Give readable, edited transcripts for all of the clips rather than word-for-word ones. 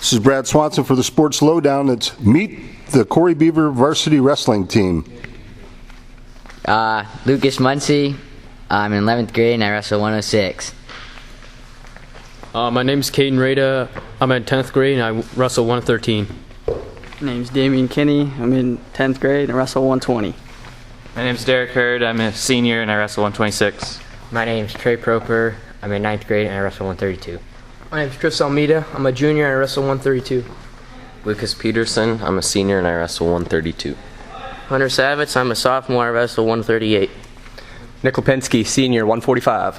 This is Brad Swanson for the Sports Lowdown. It's Meet the Corry Beaver Varsity Wrestling Team. Lucas Muncie. I'm in 11th grade and I wrestle 106. My name's Caden Rada. I'm in 10th grade and I wrestle 113. My name's Damian Kinney. I'm in 10th grade and I wrestle 120. My name's Derek Hurd. I'm a senior and I wrestle 126. My name's Trey Proper. I'm in 9th grade and I wrestle 132. My name's Chris Almeida. I'm a junior and I wrestle 132. Lucas Peterson. I'm a senior and I wrestle 132. Hunter Savitz. I'm a sophomore. I wrestle 138. Nick Lipinski, senior, 145.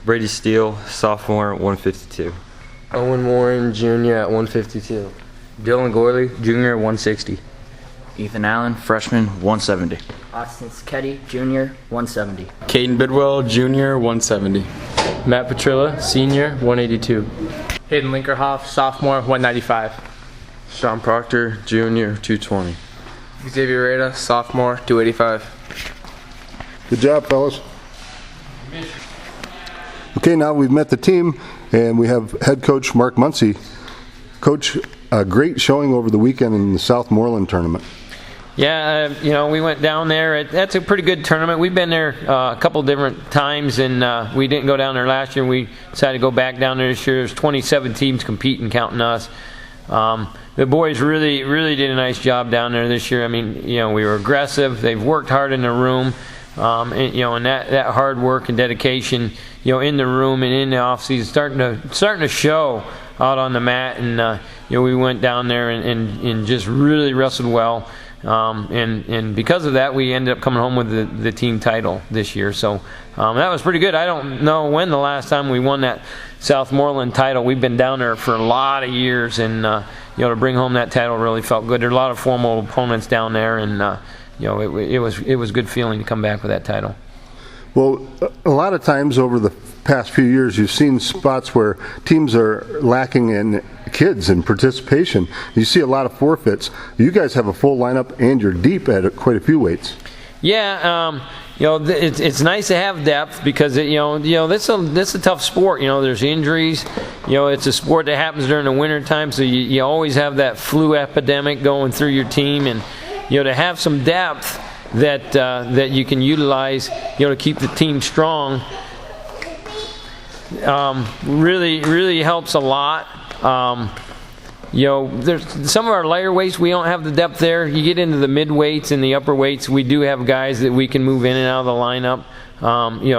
Brady Steele, sophomore, 152. Owen Warren, junior at 152. Dylan Gorley, junior at 160. Ethan Allen, freshman, 170. Austin Sketty, junior, 170. Caden Bidwell, junior, 170. Matt Petrilla, senior, 182. Hayden Linkerhoff, sophomore, 195. Sean Proctor, junior, 220. Xavier Rada, sophomore, 285. Good job, fellas. Okay, now we've met the team, and we have head coach Mark Muncie. Coach, a great showing over the weekend in the Southmoreland tournament. Yeah, we went down there. That's a pretty good tournament. We've been there a couple different times, and we didn't go down there last year. We decided to go back down there this year. There's 27 teams competing, counting us. The boys really did a nice job down there this year. I mean, we were aggressive. They've worked hard in the room, and that hard work and dedication, in the room and in the off season, starting to show out on the mat. And we went down there and just really wrestled well. And because of that, we ended up coming home with the team title this year. So that was pretty good. I don't know when the last time we won that Southmoreland title. We've been down there for a lot of years, and to bring home that title really felt good. There are a lot of formal opponents down there, and it was good feeling to come back with that title. Well, a lot of times over the past few years, you've seen spots where teams are lacking in kids and participation. You see a lot of forfeits. You guys have a full lineup, and you're deep at quite a few weights. Yeah, it's nice to have depth because this is a tough sport. There's injuries. It's a sport that happens during the winter time, so you always have that flu epidemic going through your team, and to have some depth that you can utilize, to keep the team strong, really helps a lot. There's some of our lighter weights, we don't have the depth there. You get into the mid weights and the upper weights, we do have guys that we can move in and out of the lineup,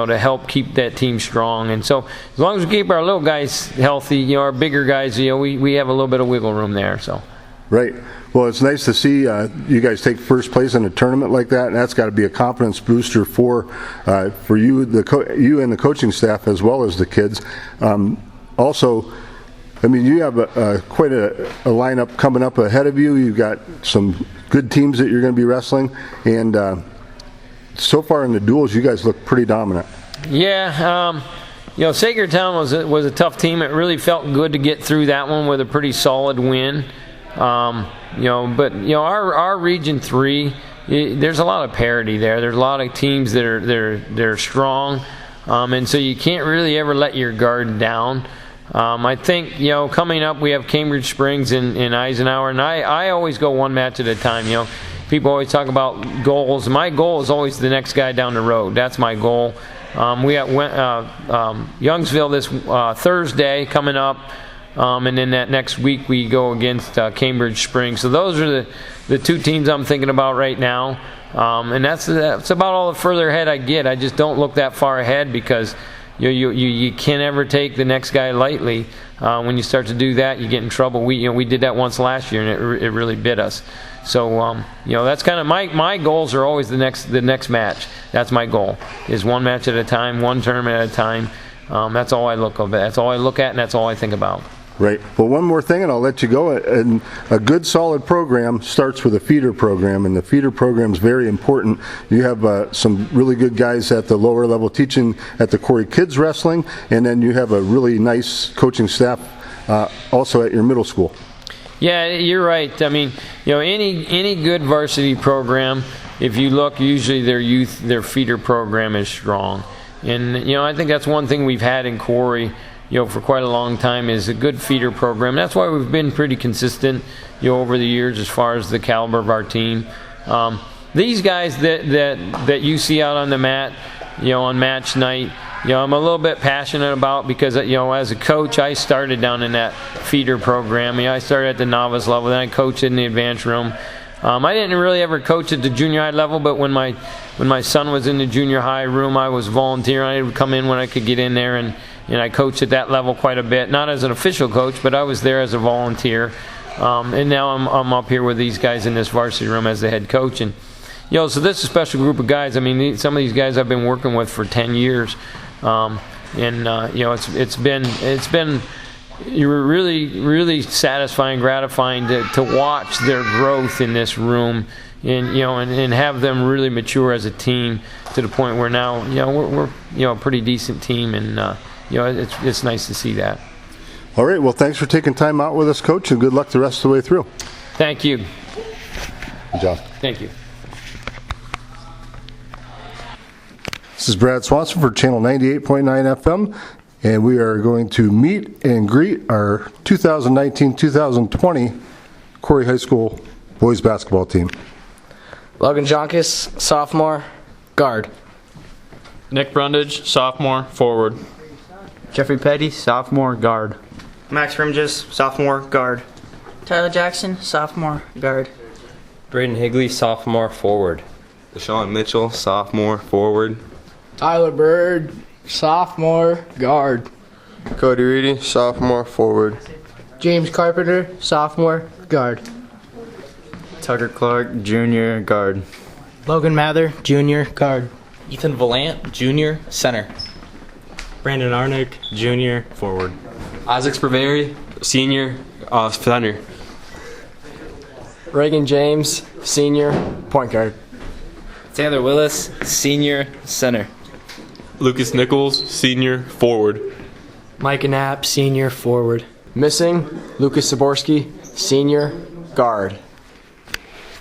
to help keep that team strong. And so as long as we keep our little guys healthy, our bigger guys, we have a little bit of wiggle room there. So. Right. Well, it's nice to see you guys take first place in a tournament like that, and that's got to be a confidence booster for you, you and the coaching staff, as well as the kids. Also, I mean, you have quite a lineup coming up ahead of you. You've got some good teams that you're going to be wrestling, and so far in the duels, you guys look pretty dominant. Yeah. Sagertown was a tough team. It really felt good to get through that one with a pretty solid win. But our Region 3, there's a lot of parity there. There's a lot of teams that are strong, and so you can't really ever let your guard down. I think coming up we have Cambridge Springs and Eisenhower, and I always go one match at a time. People always talk about goals. My goal is always the next guy down the road. That's my goal. We got Youngsville this Thursday coming up. And then that next week we go against Cambridge Springs. So those are the two teams I'm thinking about right now. And that's about all the further ahead I get. I just don't look that far ahead because you can't ever take the next guy lightly. When you start to do that, you get in trouble. We did that once last year, and it really bit us. So that's kind of my goals are always the next match. That's my goal, is one match at a time, one tournament at a time. That's all I look at. That's all I look at, and that's all I think about. Right. Well, one more thing, and I'll let you go. And a good, solid program starts with a feeder program, and the feeder program is very important. You have some really good guys at the lower level teaching at the Corry Kids Wrestling, and then you have a really nice coaching staff also at your middle school. Yeah, you're right. I mean, any good varsity program, if you look, usually their feeder program is strong. And I think that's one thing we've had in Corry for quite a long time is a good feeder program. That's why we've been pretty consistent, over the years as far as the caliber of our team. These guys that you see out on the mat, on match night, I'm a little bit passionate about because, as a coach, I started down in that feeder program. I started at the novice level, then I coached in the advanced room. I didn't really ever coach at the junior high level, but when my son was in the junior high room, I was volunteering. I would come in when I could get in there, and I coached at that level quite a bit. Not as an official coach, but I was there as a volunteer. And now I'm up here with these guys in this varsity room as the head coach. And so this is a special group of guys. I mean, some of these guys I've been working with for 10 years. It's been really, really satisfying, gratifying to watch their growth in this room, and have them really mature as a team to the point where now we're a pretty decent team, and it's nice to see that. All right. Well, thanks for taking time out with us, Coach, and good luck the rest of the way through. Thank you. Good job. Thank you. This is Brad Swanson for Channel 98.9 FM, and we are going to meet and greet our 2019-2020 Corry High School boys basketball team. Logan Jonkis, sophomore, guard. Nick Brundage, sophomore, forward. Jeffrey Petty, sophomore, guard. Max Rimges, sophomore, guard. Tyler Jackson, sophomore, guard. Braden Higley, sophomore, forward. Deshaun Mitchell, sophomore, forward. Tyler Bird, sophomore, guard. Cody Reedy, sophomore, forward. James Carpenter, sophomore, guard. Tucker Clark, junior, guard. Logan Mather, junior, guard. Ethan Valant, junior, center. Brandon Arnick, junior, forward. Isaac Sperveri, senior, center. Reagan James, senior, point guard. Taylor Willis, senior, center. Lucas Nichols, senior, forward. Mike Knapp, senior, forward. Missing, Lucas Saborski, senior, guard.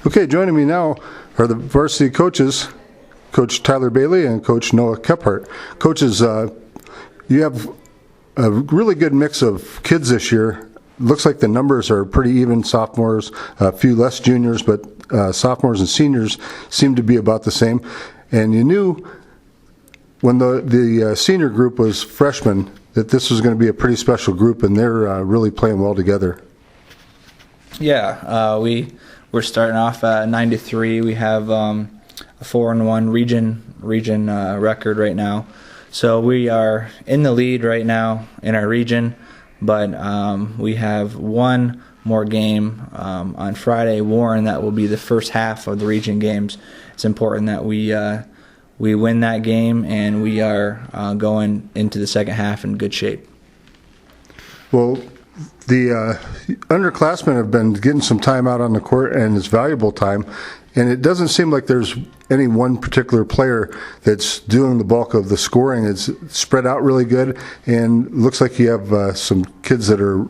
Okay, joining me now are the varsity coaches, Coach Tyler Bailey and Coach Noah Kephart. Coaches, you have a really good mix of kids this year. Looks like the numbers are pretty even, sophomores, a few less juniors, but sophomores and seniors seem to be about the same. And you knew when the senior group was freshmen that this was going to be a pretty special group, and they're really playing well together. Yeah, we're starting off at 9-3. We have a 4-1 region record right now. So we are in the lead right now in our region, but we have one more game on Friday, Warren. That will be the first half of the region games. It's important that we win that game, and we are going into the second half in good shape. Well, the underclassmen have been getting some time out on the court, and it's valuable time. And it doesn't seem like there's any one particular player that's doing the bulk of the scoring. It's spread out really good, and looks like you have some kids that are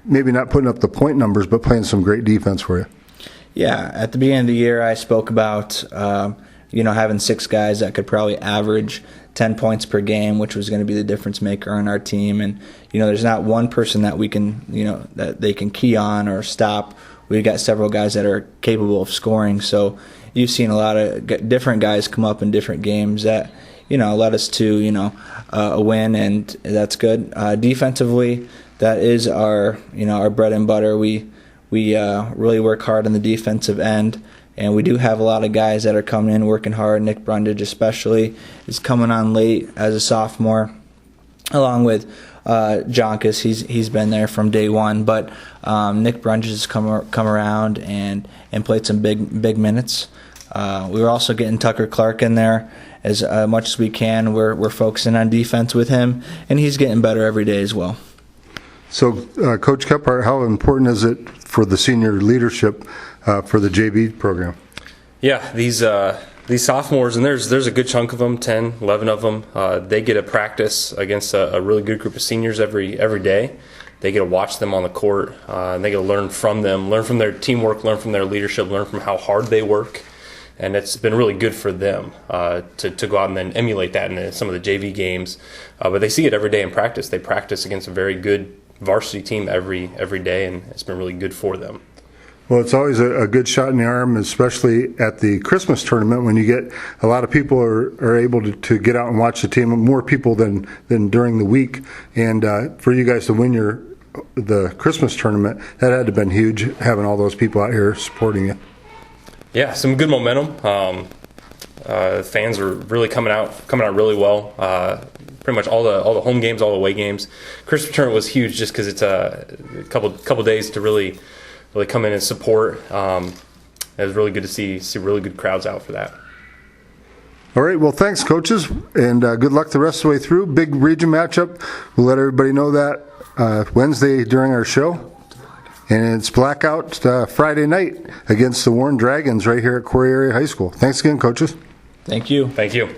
maybe not putting up the point numbers, but playing some great defense for you. Yeah, at the beginning of the year, I spoke about having 6 guys that could probably average 10 points per game, which was going to be the difference maker on our team. And there's not one person that we can that they can key on or stop. We've got several guys that are capable of scoring. So you've seen a lot of different guys come up in different games that led us to a win, and that's good. Defensively, that is our our bread and butter. We really work hard on the defensive end, and we do have a lot of guys that are coming in working hard. Nick Brundage especially is coming on late as a sophomore, along with Jonkus. He's been there from day one, but Nick Brundage has come around and played some big minutes. We were also getting Tucker Clark in there as much as we can. We're focusing on defense with him, and he's getting better every day as well. So, Coach Kephart, how important is it for the senior leadership for the JV program? Yeah, these sophomores, and there's a good chunk of them, 10, 11 of them, they get a practice against a really good group of seniors every day. They get to watch them on the court, and they get to learn from them, learn from their teamwork, learn from their leadership, learn from how hard they work. and it's been really good for them to go out and then emulate that in some of the JV games. But they see it every day in practice. They practice against a very good varsity team every day, and it's been really good for them. Well, it's always a good shot in the arm, especially at the Christmas tournament when you get a lot of people are able to get out and watch the team, more people than during the week. And for you guys to win the Christmas tournament, that had to have been huge, having all those people out here supporting you. Yeah, some good momentum. Fans are really coming out really well. Pretty much all the home games, all the away games. Christmas tournament was huge just because it's a couple days to really come in and support. It was really good to see really good crowds out for that. All right, well, thanks, coaches, and good luck the rest of the way through. Big region matchup. We'll let everybody know that Wednesday during our show. And it's Blackout Friday night against the Warren Dragons right here at Corry Area High School. Thanks again, coaches. Thank you. Thank you.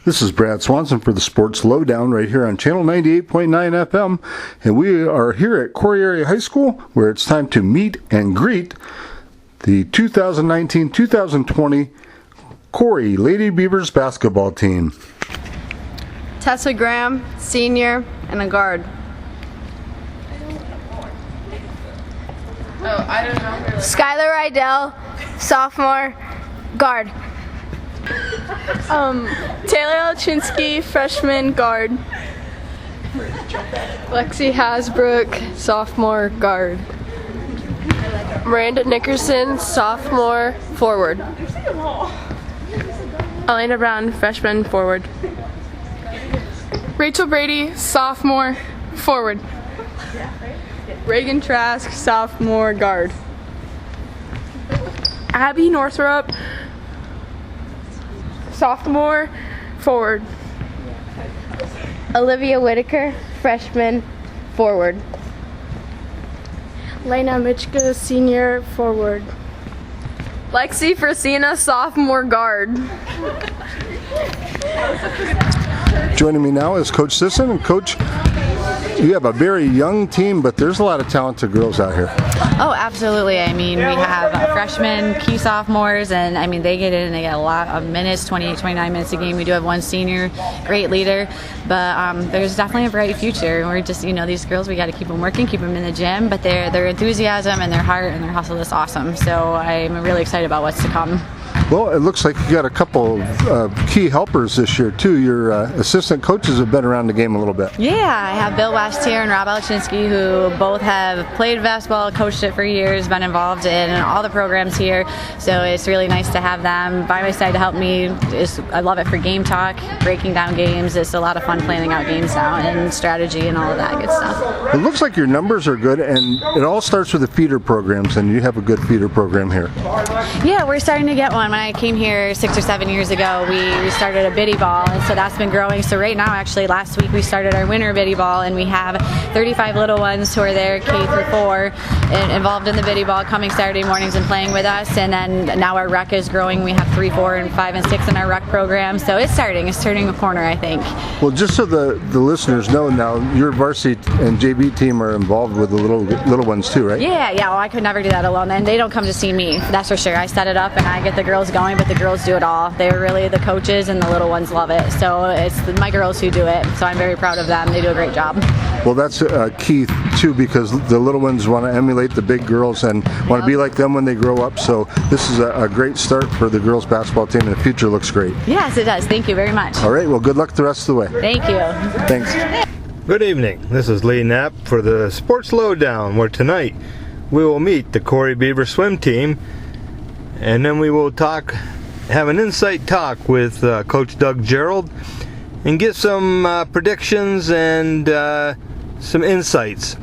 This is Brad Swanson for the Sports Lowdown right here on Channel 98.9 FM. And we are here at Corry Area High School where it's time to meet and greet the 2019-2020 Corry Lady Beavers basketball team. Tessa Graham, senior, and a guard. I don't know. Skylar Rydell, sophomore, guard. Taylor Alchinsky, freshman, guard. Lexi Hasbrook, sophomore, guard. Miranda Nickerson, sophomore, forward. Elena Brown, freshman, forward. Rachel Brady, sophomore, forward. Reagan Trask, sophomore, guard. Abby Northrup, sophomore, forward. Olivia Whitaker, freshman, forward. Lena Michka, senior, forward. Lexi Frasina, sophomore, guard. Joining me now is Coach Sisson. And Coach, you have a very young team, but there's a lot of talented girls out here. Oh, absolutely. I mean, we have freshmen, key sophomores, and I mean, they get in and they get a lot of minutes, 28, 29 minutes a game. We do have one senior, great leader, but there's definitely a bright future. We're just, these girls, we got to keep them working, keep them in the gym, but their enthusiasm and their heart and their hustle is awesome. So I'm really excited about what's to come. Well, it looks like you got a couple key helpers this year, too. Your assistant coaches have been around the game a little bit. Yeah, I have Bill West here and Rob Alchinsky, who both have played basketball, coached it for years, been involved in all the programs here. So it's really nice to have them by my side to help me. I love it for game talk, breaking down games. It's a lot of fun planning out games now and strategy and all of that good stuff. It looks like your numbers are good, and it all starts with the feeder programs, and you have a good feeder program here. Yeah, we're starting to get one. When I came here 6 or 7 years ago, we started a biddy ball, and so that's been growing. So right now, actually, last week we started our winter biddy ball, and we have 35 little ones who are there K through 4 involved in the biddy ball, coming Saturday mornings and playing with us. And then now our rec is growing. We have 3, 4, and 5, and 6 in our rec program. So it's turning a corner, I think. Well, just so the listeners know now, your varsity and JV team are involved with the little ones too, right? Yeah. Well, I could never do that alone, and they don't come to see me. That's for sure. I set it up and I get the girls going, but the girls do it all. They're really the coaches, and the little ones love it. So it's my girls who do it. So I'm very proud of them. They do a great job. Well, that's key too, because the little ones want to emulate the big girls and want to be like them when they grow up. So this is a great start for the girls basketball team, and the future looks great. Yes, it does. Thank you very much. All right. Well, good luck the rest of the way. Thank you. Thanks. Good evening. This is Lee Knapp for the Sports Lowdown, where tonight we will meet the Corry Beavers swim team, and then we will have an insight talk with Coach Doug Gerald and get some predictions and some insights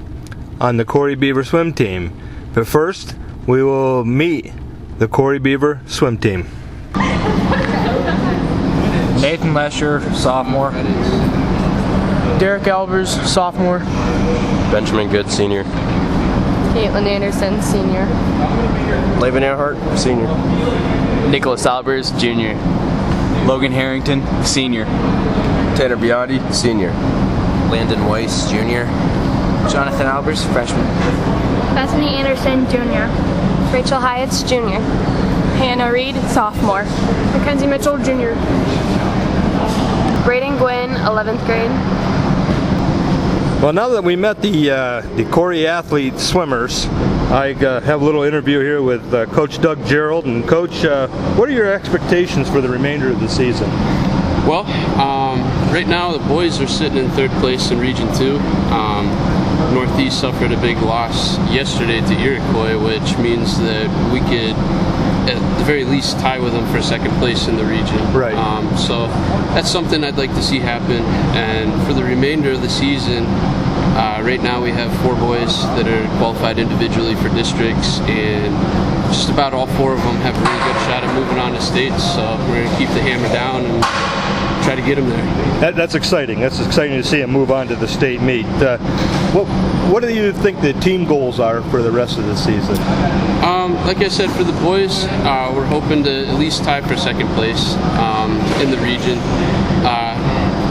on the Corry Beaver swim team. But first, we will meet the Corry Beaver swim team. Nathan Lesher, sophomore. Derek Albers, sophomore. Benjamin Good, senior. Caitlin Anderson, senior. Laban Earhart, senior. Nicholas Albers, junior. Logan Harrington, senior. Tanner Biotti, senior. Landon Weiss, junior. Jonathan Albers, freshman. Bethany Anderson, junior. Rachel Hyatts, junior. Hannah Reed, sophomore. Mackenzie Mitchell, junior. Braden Gwynn, 11th grade. Well, now that we met the Corry athlete swimmers, I have a little interview here with Coach Doug Gerald. And Coach, what are your expectations for the remainder of the season? Well, right now the boys are sitting in 3rd place in Region 2. Northeast suffered a big loss yesterday to Iroquois, which means that we could at the very least tie with them for 2nd place in the region. Right. So that's something I'd like to see happen. And for the remainder of the season, right now we have 4 boys that are qualified individually for districts, and just about all 4 of them have a really good shot at moving on to states. So we're going to keep the hammer down and try to get them there. That's exciting. That's exciting to see them move on to the state meet. What do you think the team goals are for the rest of the season? Like I said, for the boys, we're hoping to at least tie for 2nd place in the region.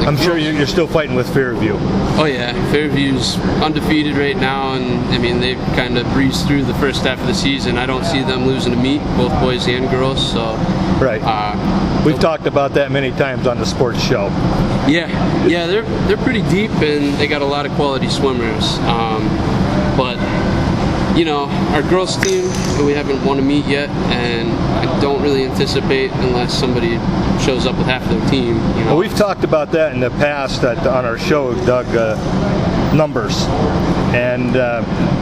I'm sure you're still fighting with Fairview. Oh yeah, Fairview's undefeated right now, and I mean they've kind of breezed through the first half of the season. I don't see them losing a meet, both boys and girls. So right. We've talked about that many times on the sports show. Yeah, they're pretty deep, and they got a lot of quality swimmers. But you know, our girls team, we haven't won a meet yet, and I don't really anticipate unless somebody shows up with half their team. You know? Well, we've talked about that in the past on our show, Doug. Numbers, and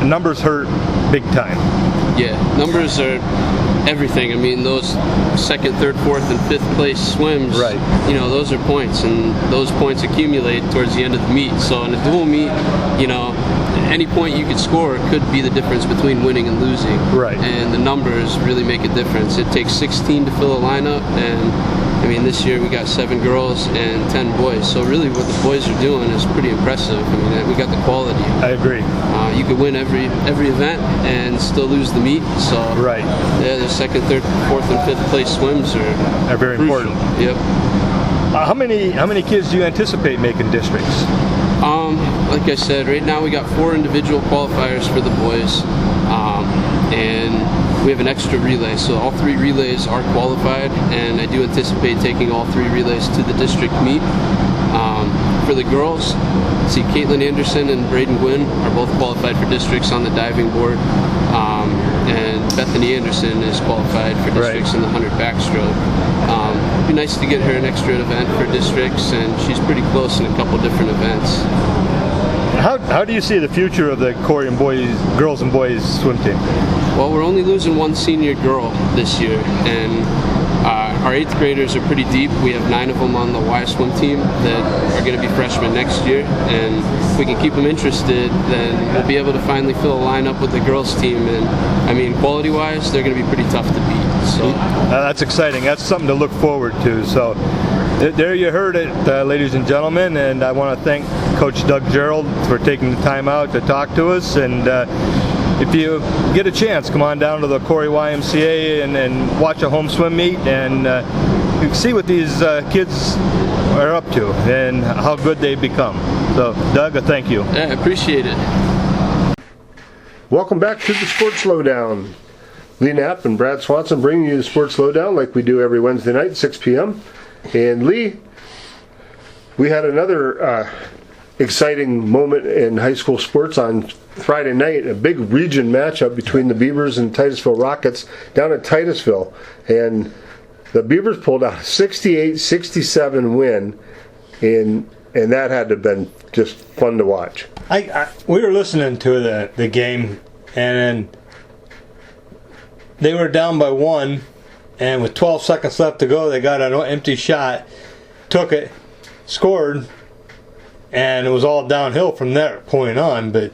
numbers hurt big time. Yeah, numbers are everything. I mean, those 2nd, 3rd, 4th, and 5th place swims, right. You know, those are points, and those points accumulate towards the end of the meet. So in a dual meet, you know, any point you could score could be the difference between winning and losing. Right. And the numbers really make a difference. It takes 16 to fill a lineup, and I mean, this year we got 7 girls and 10 boys. So really what the boys are doing is pretty impressive. I mean, we got the quality. I agree. You could win every event and still lose the meet. So right. Yeah, the 2nd, 3rd, 4th, and 5th place swims are very crucial. Important. Yep. How many kids do you anticipate making districts? Like I said, right now we got 4 individual qualifiers for the boys, and we have an extra relay, so all 3 relays are qualified, and I do anticipate taking all 3 relays to the district meet. For the girls, see, Caitlin Anderson and Braden Gwynn are both qualified for districts on the diving board, and Bethany Anderson is qualified for districts in the 100 backstroke. It'd be nice to get her an extra event for districts, and she's pretty close in a couple different events. How do you see the future of the Corry and girls and boys swim team? Well, we're only losing 1 senior girl this year, and our 8th graders are pretty deep. We have 9 of them on the Y swim team that are going to be freshmen next year, and if we can keep them interested, then we'll be able to finally fill a lineup with the girls team. And I mean, quality-wise, they're going to be pretty tough to beat. So that's exciting. That's something to look forward to. So there you heard it, ladies and gentlemen, and I want to thank Coach Doug Gerald for taking the time out to talk to us. And if you get a chance, come on down to the Corry YMCA and watch a home swim meet, and you can see what these kids are up to and how good they've become. So, Doug, thank you. Yeah, I appreciate it. Welcome back to the Sports Lowdown. Lee Knapp and Brad Swanson bringing you the Sports Lowdown like we do every Wednesday night, 6 p.m. And Lee, we had another exciting moment in high school sports on Friday night, a big region matchup between the Beavers and Titusville Rockets down at Titusville. And the Beavers pulled out a 68-67 win, and that had to have been just fun to watch. We were listening to the game, and they were down by 1, and with 12 seconds left to go, they got an empty shot, took it, scored, and it was all downhill from that point on. But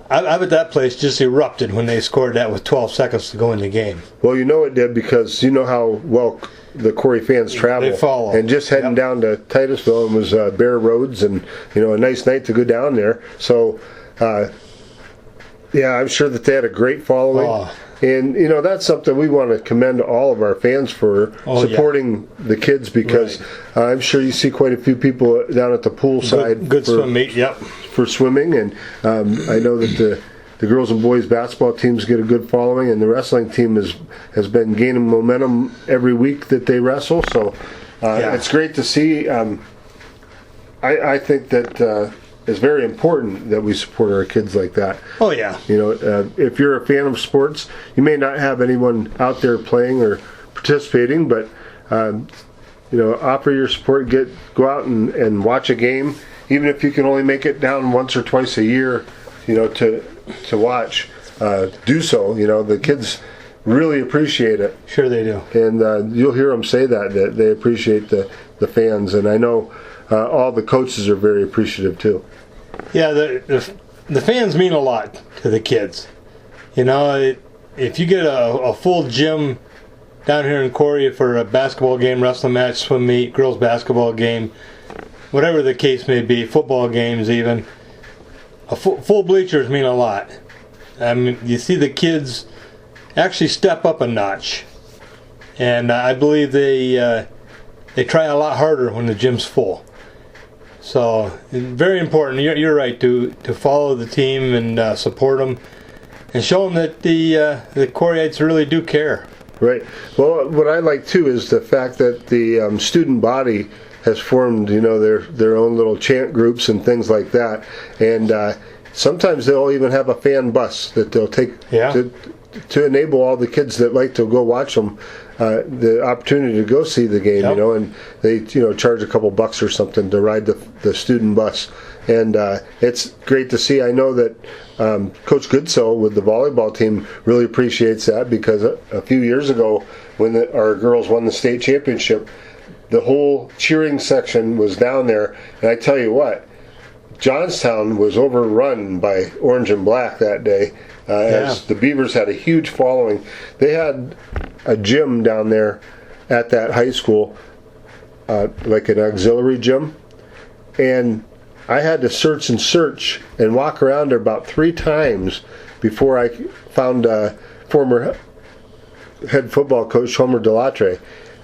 I bet that place just erupted when they scored that with 12 seconds to go in the game. Well, you know it did, because you know how well the Corry fans travel. They follow. And just heading down to Titusville, it was bare roads and a nice night to go down there. So, yeah, I'm sure that they had a great following. Oh. And, that's something we want to commend all of our fans for supporting the kids, because I'm sure you see quite a few people down at the poolside. Good swim meet, yep. For swimming, and I know that the girls and boys basketball teams get a good following, and the wrestling team has been gaining momentum every week that they wrestle. So it's great to see. I think that it's very important that we support our kids like that. Oh yeah. If you're a fan of sports, you may not have anyone out there playing or participating, but offer your support. Go out and watch a game, even if you can only make it down once or twice a year. To watch. Do so. The kids really appreciate it. Sure they do. And you'll hear them say that they appreciate the fans, and I know all the coaches are very appreciative too. Yeah, the fans mean a lot to the kids. If you get a full gym down here in Corry for a basketball game, wrestling match, swim meet, girls basketball game, whatever the case may be, football games even, full bleachers mean a lot. I mean, you see the kids actually step up a notch, and I believe they try a lot harder when the gym's full. So very important. You're right to follow the team and support them, and show them that the Corryites really do care. Right. Well, what I like too is the fact that the student body has formed, their own little chant groups and things like that, and sometimes they'll even have a fan bus that they'll take to enable all the kids that like to go watch them the opportunity to go see the game. And they charge a couple bucks or something to ride the student bus, and it's great to see. I know that Coach Goodsoe with the volleyball team really appreciates that, because a few years ago when our girls won the state championship, the whole cheering section was down there, and I tell you what, Johnstown was overrun by orange and black that day, as the Beavers had a huge following. They had a gym down there at that high school, like an auxiliary gym, and I had to search and walk around there about 3 times before I found former head football coach Homer Delatre.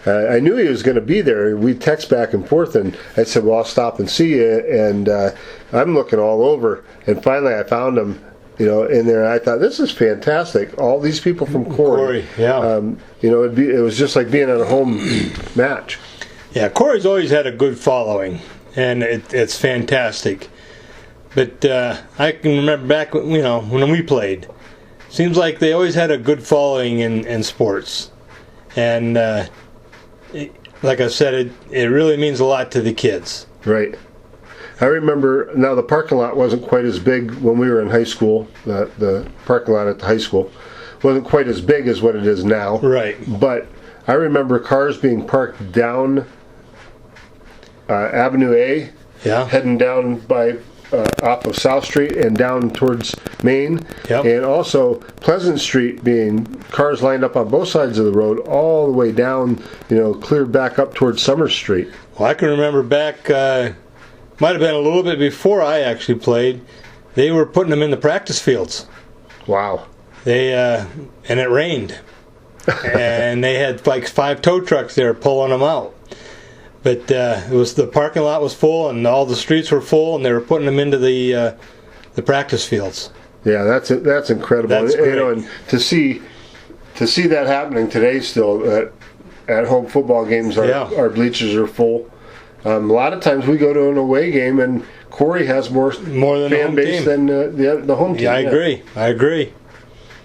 I knew he was going to be there. We text back and forth, and I said, well, I'll stop and see you. And I'm looking all over, and finally I found him, in there. And I thought, this is fantastic. All these people from Corry. It was just like being at a home match. Yeah, Corry's always had a good following, and it's fantastic. But I can remember back, when we played. Seems like they always had a good following in sports, and like I said, it really means a lot to the kids. Right. I remember, now the parking lot wasn't quite as big when we were in high school. The parking lot at the high school wasn't quite as big as what it is now. Right. But I remember cars being parked down Avenue A, heading down by off of South Street and down towards Main, and also Pleasant Street, being cars lined up on both sides of the road all the way down, cleared back up towards Summer Street. Well, I can remember back, might have been a little bit before I actually played, they were putting them in the practice fields. Wow. And it rained, and they had like 5 tow trucks there pulling them out. But the parking lot was full, and all the streets were full, and they were putting them into the practice fields. Yeah, that's incredible. That's great. And to see that happening today still at home football games, our bleachers are full. A lot of times we go to an away game, and Corry has more than fan base than the home team. Yeah, I agree.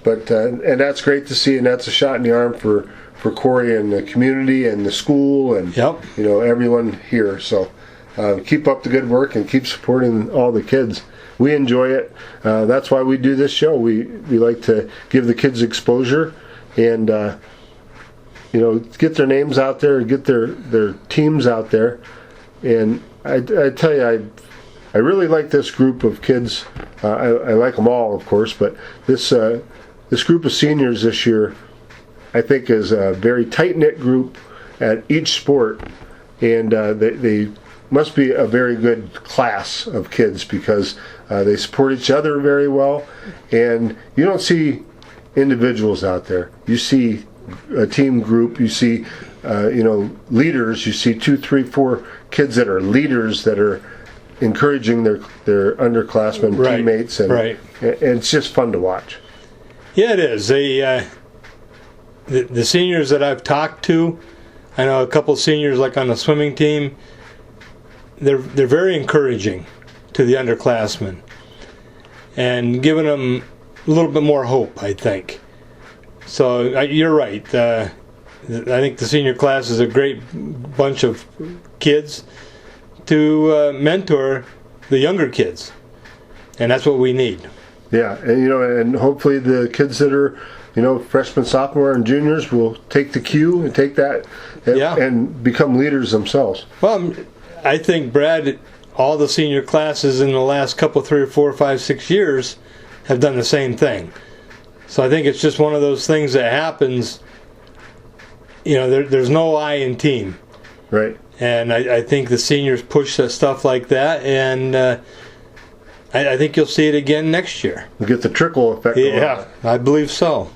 But and that's great to see, and that's a shot in the arm for Corry and the community and the school and everyone here. So keep up the good work and keep supporting all the kids. We enjoy it. That's why we do this show. We like to give the kids exposure and get their names out there, get their teams out there. And I tell you, I really like this group of kids. I like them all, of course, but this group of seniors this year, I think, is a very tight-knit group at each sport, and they must be a very good class of kids, because they support each other very well, and you don't see individuals out there. You see a team group, you see leaders, you see 2, 3, 4 kids that are leaders, that are encouraging their underclassmen teammates, and it's just fun to watch. Yeah, it is. The seniors that I've talked to, I know a couple seniors like on the swimming team. They're very encouraging to the underclassmen and giving them a little bit more hope, I think. So you're right. I think the senior class is a great bunch of kids to mentor the younger kids, and that's what we need. Yeah, and and hopefully the kids that are freshmen, sophomore, and juniors will take the cue and take that and become leaders themselves. Well, I think, Brad, all the senior classes in the last couple, 3 or 4, 5, 6 years have done the same thing. So I think it's just one of those things that happens. There's no I in team. Right. And I think the seniors push stuff like that, and I think you'll see it again next year. We'll get the trickle effect. Yeah, I believe so.